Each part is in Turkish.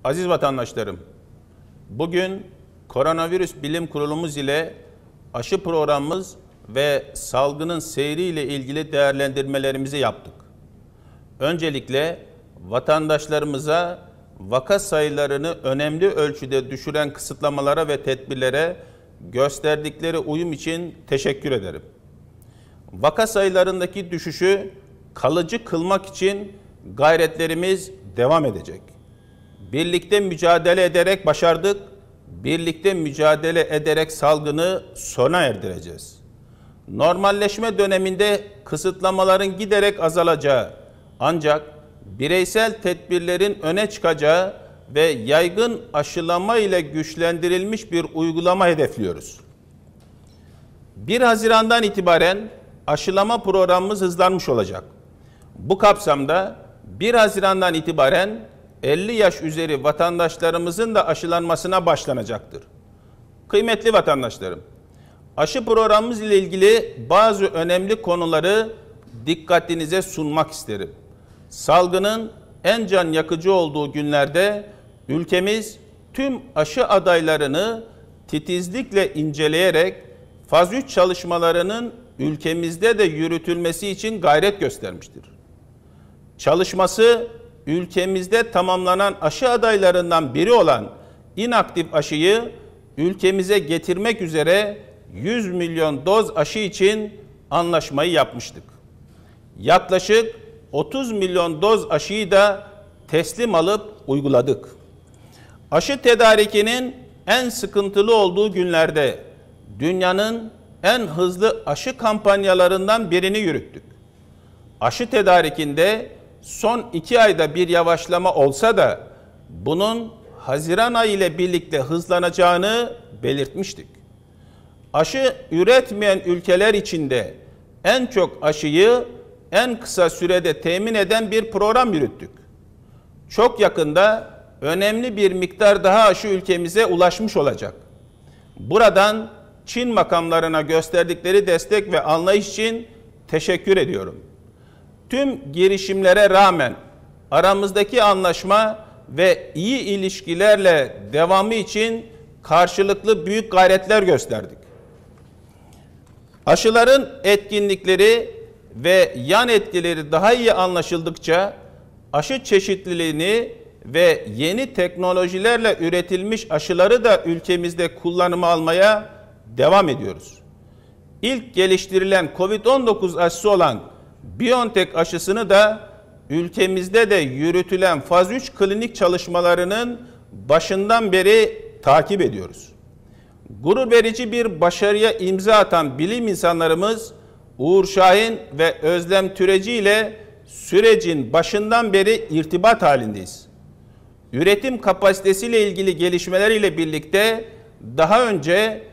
Aziz vatandaşlarım, bugün Koronavirüs Bilim Kurulumuz ile aşı programımız ve salgının seyriyle ilgili değerlendirmelerimizi yaptık. Öncelikle vatandaşlarımıza vaka sayılarını önemli ölçüde düşüren kısıtlamalara ve tedbirlere gösterdikleri uyum için teşekkür ederim. Vaka sayılarındaki düşüşü kalıcı kılmak için gayretlerimiz devam edecek. Birlikte mücadele ederek başardık, birlikte mücadele ederek salgını sona erdireceğiz. Normalleşme döneminde kısıtlamaların giderek azalacağı, ancak bireysel tedbirlerin öne çıkacağı ve yaygın aşılama ile güçlendirilmiş bir uygulama hedefliyoruz. 1 Haziran'dan itibaren aşılama programımız hızlanmış olacak. Bu kapsamda 1 Haziran'dan itibaren 50 yaş üzeri vatandaşlarımızın da aşılanmasına başlanacaktır. Kıymetli vatandaşlarım, aşı programımız ile ilgili bazı önemli konuları dikkatinize sunmak isterim. Salgının en can yakıcı olduğu günlerde ülkemiz tüm aşı adaylarını titizlikle inceleyerek faz 3 çalışmalarının ülkemizde de yürütülmesi için gayret göstermiştir. Çalışması ülkemizde tamamlanan aşı adaylarından biri olan inaktif aşıyı ülkemize getirmek üzere 100 milyon doz aşı için anlaşmayı yapmıştık. Yaklaşık 30 milyon doz aşıyı da teslim alıp uyguladık. Aşı tedarikinin en sıkıntılı olduğu günlerde dünyanın en hızlı aşı kampanyalarından birini yürüttük. Aşı tedarikinde son 2 ayda bir yavaşlama olsa da bunun Haziran ayı ile birlikte hızlanacağını belirtmiştik. Aşı üretmeyen ülkeler içinde en çok aşıyı en kısa sürede temin eden bir program yürüttük. Çok yakında önemli bir miktar daha aşı ülkemize ulaşmış olacak. Buradan Çin makamlarına gösterdikleri destek ve anlayış için teşekkür ediyorum. Tüm girişimlere rağmen aramızdaki anlaşma ve iyi ilişkilerle devamı için karşılıklı büyük gayretler gösterdik. Aşıların etkinlikleri ve yan etkileri daha iyi anlaşıldıkça aşı çeşitliliğini ve yeni teknolojilerle üretilmiş aşıları da ülkemizde kullanıma almaya devam ediyoruz. İlk geliştirilen COVID-19 aşısı olan BioNTech aşısını da ülkemizde de yürütülen faz 3 klinik çalışmalarının başından beri takip ediyoruz. Gurur verici bir başarıya imza atan bilim insanlarımız Uğur Şahin ve Özlem Türeci ile sürecin başından beri irtibat halindeyiz. Üretim kapasitesiyle ilgili gelişmeleriyle birlikte daha önce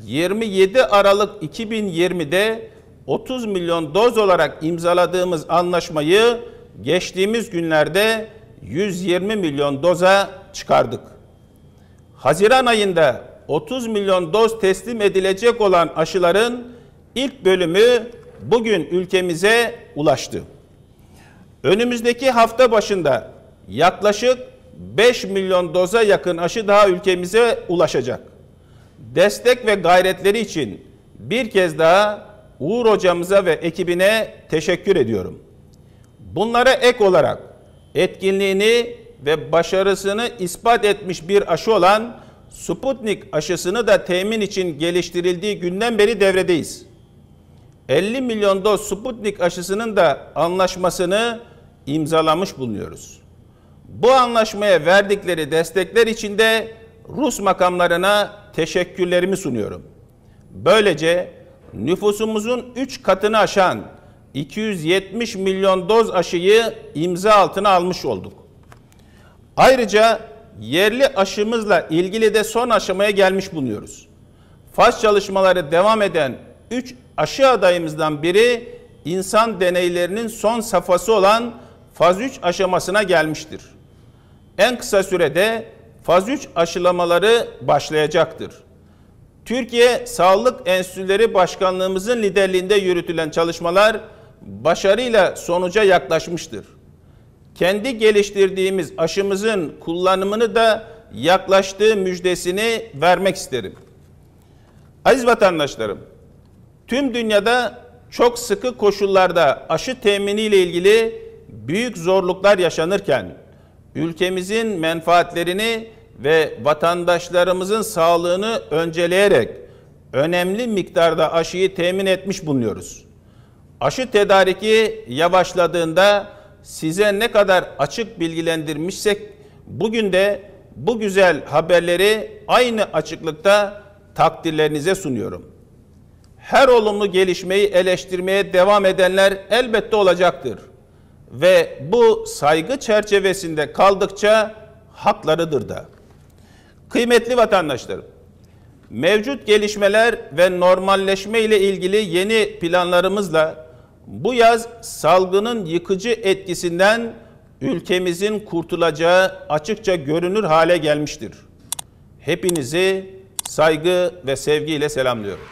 27 Aralık 2020'de 30 milyon doz olarak imzaladığımız anlaşmayı geçtiğimiz günlerde 120 milyon doza çıkardık. Haziran ayında 30 milyon doz teslim edilecek olan aşıların ilk bölümü bugün ülkemize ulaştı. Önümüzdeki hafta başında yaklaşık 5 milyon doza yakın aşı daha ülkemize ulaşacak. Destek ve gayretleri için bir kez daha Uğur hocamıza ve ekibine teşekkür ediyorum. Bunlara ek olarak etkinliğini ve başarısını ispat etmiş bir aşı olan Sputnik aşısını da temin için geliştirildiği günden beri devredeyiz. 50 milyon doz Sputnik aşısının da anlaşmasını imzalamış bulunuyoruz. Bu anlaşmaya verdikleri destekler için de Rus makamlarına teşekkürlerimi sunuyorum. Böylece nüfusumuzun 3 katını aşan 270 milyon doz aşıyı imza altına almış olduk. Ayrıca yerli aşımızla ilgili de son aşamaya gelmiş bulunuyoruz. Faz çalışmaları devam eden 3 aşı adayımızdan biri insan deneylerinin son safhası olan faz 3 aşamasına gelmiştir. En kısa sürede faz 3 aşılamaları başlayacaktır. Türkiye Sağlık Enstitüleri Başkanlığımızın liderliğinde yürütülen çalışmalar başarıyla sonuca yaklaşmıştır. kendi geliştirdiğimiz aşımızın kullanımını da yaklaştığı müjdesini vermek isterim. Aziz vatandaşlarım, tüm dünyada çok sıkı koşullarda aşı temini ile ilgili büyük zorluklar yaşanırken, ülkemizin menfaatlerini ve vatandaşlarımızın sağlığını önceleyerek önemli miktarda aşıyı temin etmiş bulunuyoruz. Aşı tedariki yavaşladığında size ne kadar açık bilgilendirmişsek, bugün de bu güzel haberleri aynı açıklıkta takdirlerinize sunuyorum. Her olumlu gelişmeyi eleştirmeye devam edenler elbette olacaktır. Ve bu saygı çerçevesinde kaldıkça haklarıdır da. Kıymetli vatandaşlarım, mevcut gelişmeler ve normalleşme ile ilgili yeni planlarımızla bu yaz salgının yıkıcı etkisinden ülkemizin kurtulacağı açıkça görünür hale gelmiştir. Hepinizi saygı ve sevgiyle selamlıyorum.